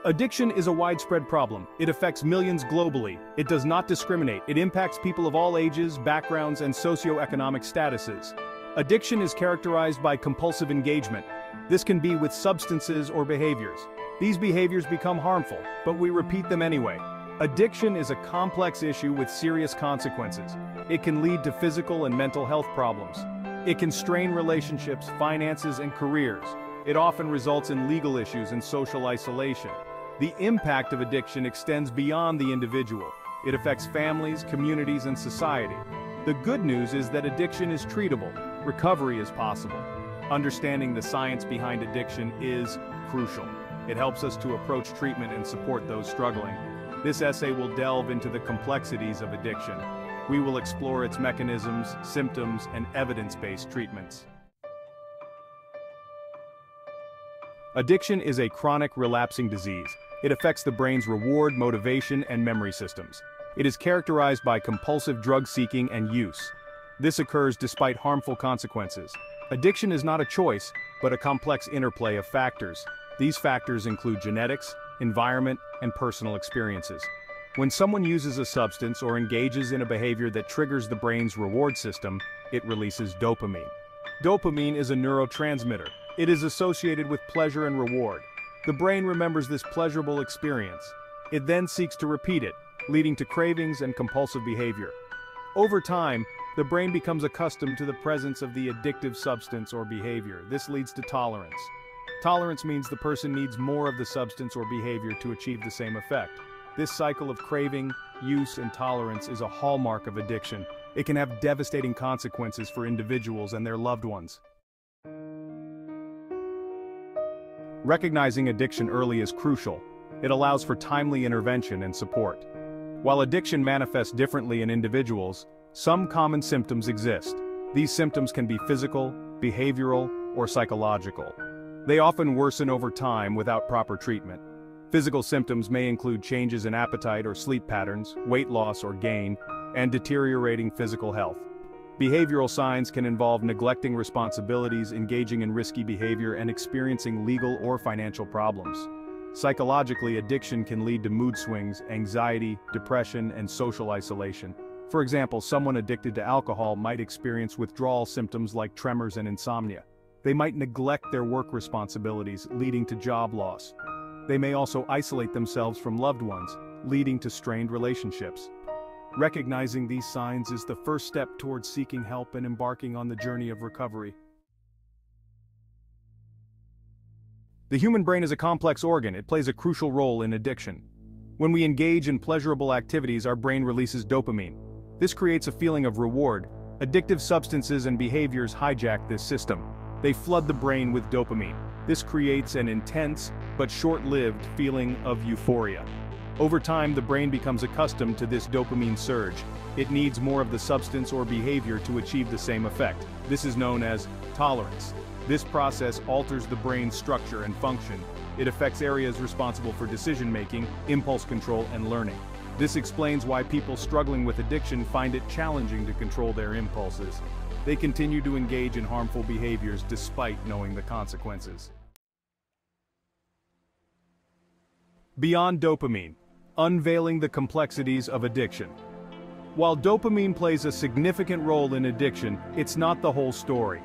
Addiction is a widespread problem. It affects millions globally. It does not discriminate. It impacts people of all ages, backgrounds, and socioeconomic statuses. Addiction is characterized by compulsive engagement. This can be with substances or behaviors. These behaviors become harmful, but we repeat them anyway. Addiction is a complex issue with serious consequences. It can lead to physical and mental health problems. It can strain relationships, finances, and careers. It often results in legal issues and social isolation. The impact of addiction extends beyond the individual. It affects families, communities, and society. The good news is that addiction is treatable. Recovery is possible. Understanding the science behind addiction is crucial. It helps us to approach treatment and support those struggling. This essay will delve into the complexities of addiction. We will explore its mechanisms, symptoms, and evidence-based treatments. Addiction is a chronic relapsing disease. It affects the brain's reward, motivation, and memory systems. It is characterized by compulsive drug seeking and use. This occurs despite harmful consequences. Addiction is not a choice, but a complex interplay of factors. These factors include genetics, environment, and personal experiences. When someone uses a substance or engages in a behavior that triggers the brain's reward system, it releases dopamine. Dopamine is a neurotransmitter. It is associated with pleasure and reward. The brain remembers this pleasurable experience. It then seeks to repeat it, leading to cravings and compulsive behavior. Over time, the brain becomes accustomed to the presence of the addictive substance or behavior. This leads to tolerance. Tolerance means the person needs more of the substance or behavior to achieve the same effect. This cycle of craving, use, and tolerance is a hallmark of addiction. It can have devastating consequences for individuals and their loved ones. Recognizing addiction early is crucial. It allows for timely intervention and support. While addiction manifests differently in individuals, some common symptoms exist. These symptoms can be physical, behavioral, or psychological. They often worsen over time without proper treatment. Physical symptoms may include changes in appetite or sleep patterns, weight loss or gain, and deteriorating physical health. Behavioral signs can involve neglecting responsibilities, engaging in risky behavior, and experiencing legal or financial problems. Psychologically, addiction can lead to mood swings, anxiety, depression, and social isolation. For example, someone addicted to alcohol might experience withdrawal symptoms like tremors and insomnia. They might neglect their work responsibilities, leading to job loss. They may also isolate themselves from loved ones, leading to strained relationships. Recognizing these signs is the first step towards seeking help and embarking on the journey of recovery. The human brain is a complex organ. It plays a crucial role in addiction. When we engage in pleasurable activities, our brain releases dopamine. This creates a feeling of reward. Addictive substances and behaviors hijack this system. They flood the brain with dopamine. This creates an intense, but short-lived feeling of euphoria. Over time, the brain becomes accustomed to this dopamine surge. It needs more of the substance or behavior to achieve the same effect. This is known as tolerance. This process alters the brain's structure and function. It affects areas responsible for decision-making, impulse control, and learning. This explains why people struggling with addiction find it challenging to control their impulses. They continue to engage in harmful behaviors despite knowing the consequences. Beyond dopamine. Unveiling the complexities of addiction. While dopamine plays a significant role in addiction, it's not the whole story.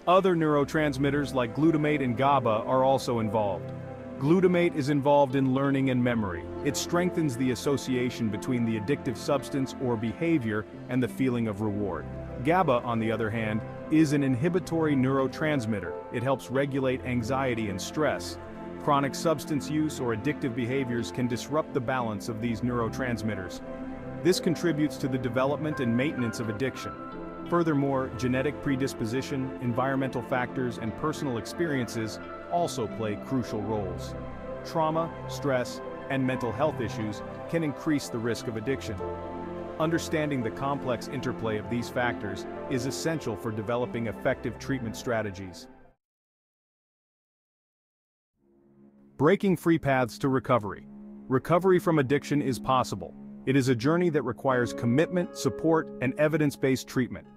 Other neurotransmitters like glutamate and GABA are also involved. Glutamate is involved in learning and memory. It strengthens the association between the addictive substance or behavior and the feeling of reward. GABA, on the other hand, is an inhibitory neurotransmitter. It helps regulate anxiety and stress. Chronic substance use or addictive behaviors can disrupt the balance of these neurotransmitters. This contributes to the development and maintenance of addiction. Furthermore, genetic predisposition, environmental factors, and personal experiences also play crucial roles. Trauma, stress, and mental health issues can increase the risk of addiction. Understanding the complex interplay of these factors is essential for developing effective treatment strategies. Breaking free paths to recovery. Recovery from addiction is possible. It is a journey that requires commitment, support, and evidence-based treatment.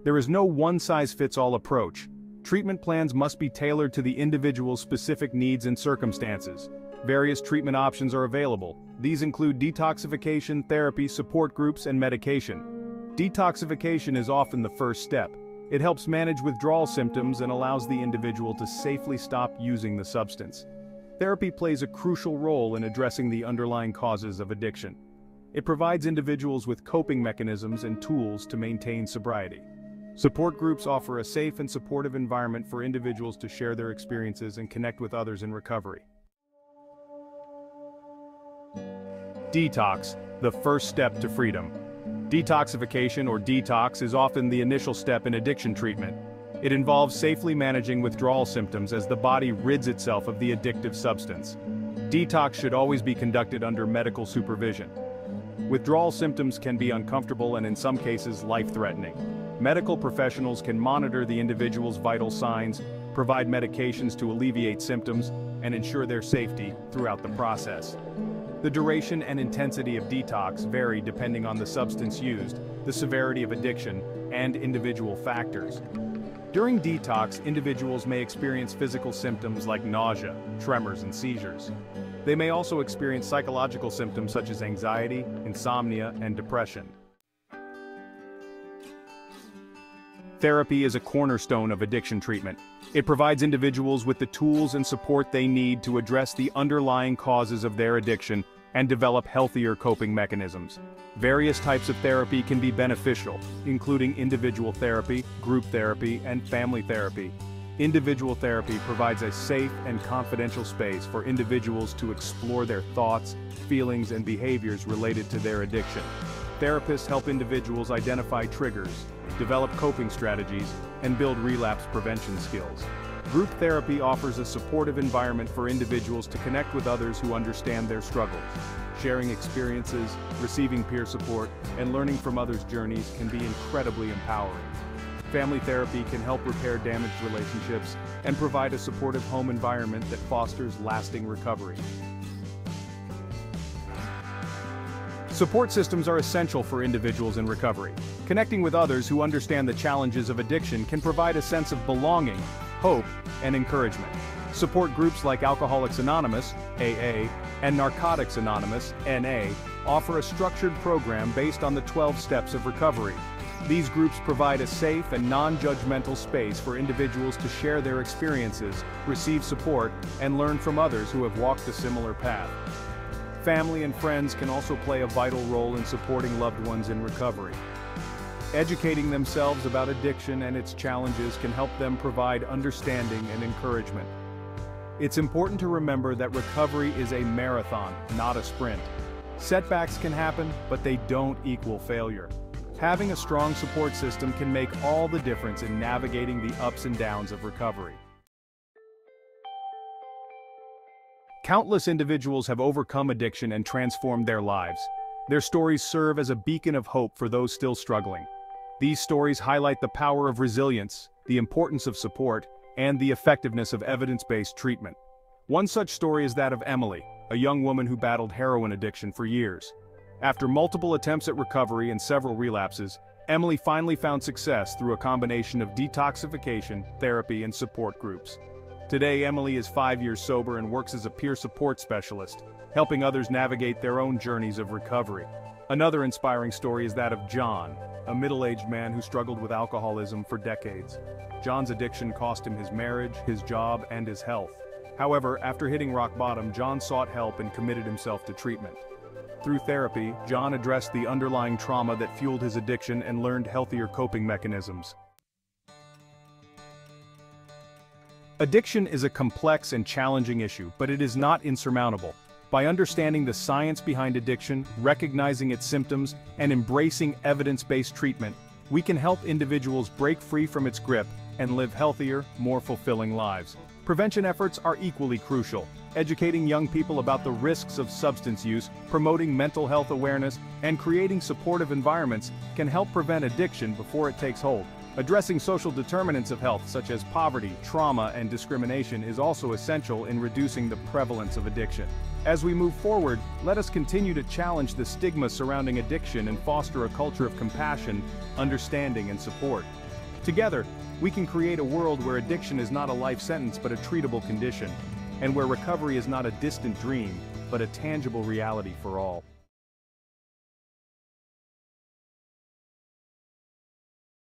There is no one-size-fits-all approach. Treatment plans must be tailored to the individual's specific needs and circumstances. Various treatment options are available. These include detoxification, therapy, support groups, and medication. Detoxification is often the first step. It helps manage withdrawal symptoms and allows the individual to safely stop using the substance. Therapy plays a crucial role in addressing the underlying causes of addiction. It provides individuals with coping mechanisms and tools to maintain sobriety. Support groups offer a safe and supportive environment for individuals to share their experiences and connect with others in recovery. Detox, the first step to freedom. Detoxification or detox is often the initial step in addiction treatment. It involves safely managing withdrawal symptoms as the body rids itself of the addictive substance. Detox should always be conducted under medical supervision. Withdrawal symptoms can be uncomfortable and in some cases life-threatening. Medical professionals can monitor the individual's vital signs, provide medications to alleviate symptoms, and ensure their safety throughout the process. The duration and intensity of detox vary depending on the substance used, the severity of addiction, and individual factors. During detox, individuals may experience physical symptoms like nausea, tremors, and seizures. They may also experience psychological symptoms such as anxiety, insomnia, and depression. Therapy is a cornerstone of addiction treatment. It provides individuals with the tools and support they need to address the underlying causes of their addiction and develop healthier coping mechanisms. Various types of therapy can be beneficial, including individual therapy, group therapy, and family therapy. Individual therapy provides a safe and confidential space for individuals to explore their thoughts, feelings, and behaviors related to their addiction. Therapists help individuals identify triggers, develop coping strategies, and build relapse prevention skills. Group therapy offers a supportive environment for individuals to connect with others who understand their struggles. Sharing experiences, receiving peer support, and learning from others' journeys can be incredibly empowering. Family therapy can help repair damaged relationships and provide a supportive home environment that fosters lasting recovery. Support systems are essential for individuals in recovery. Connecting with others who understand the challenges of addiction can provide a sense of belonging, hope, and encouragement. Support groups like Alcoholics Anonymous, AA, and Narcotics Anonymous, NA, offer a structured program based on the 12 steps of recovery. These groups provide a safe and non-judgmental space for individuals to share their experiences, receive support, and learn from others who have walked a similar path. Family and friends can also play a vital role in supporting loved ones in recovery. Educating themselves about addiction and its challenges can help them provide understanding and encouragement. It's important to remember that recovery is a marathon, not a sprint. Setbacks can happen, but they don't equal failure. Having a strong support system can make all the difference in navigating the ups and downs of recovery. Countless individuals have overcome addiction and transformed their lives. Their stories serve as a beacon of hope for those still struggling. These stories highlight the power of resilience, the importance of support, and the effectiveness of evidence-based treatment. One such story is that of Emily, a young woman who battled heroin addiction for years. After multiple attempts at recovery and several relapses, Emily finally found success through a combination of detoxification, therapy, and support groups. Today, Emily is 5 years sober and works as a peer support specialist, helping others navigate their own journeys of recovery. Another inspiring story is that of John, a middle-aged man who struggled with alcoholism for decades. John's addiction cost him his marriage, his job, and his health. However, after hitting rock bottom, John sought help and committed himself to treatment. Through therapy, John addressed the underlying trauma that fueled his addiction and learned healthier coping mechanisms. Addiction is a complex and challenging issue, but it is not insurmountable. By understanding the science behind addiction, recognizing its symptoms, and embracing evidence-based treatment, we can help individuals break free from its grip and live healthier, more fulfilling lives. Prevention efforts are equally crucial. Educating young people about the risks of substance use, promoting mental health awareness, and creating supportive environments can help prevent addiction before it takes hold. Addressing social determinants of health such as poverty, trauma, and discrimination is also essential in reducing the prevalence of addiction. As we move forward, let us continue to challenge the stigma surrounding addiction and foster a culture of compassion, understanding, and support. Together, we can create a world where addiction is not a life sentence but a treatable condition, and where recovery is not a distant dream, but a tangible reality for all.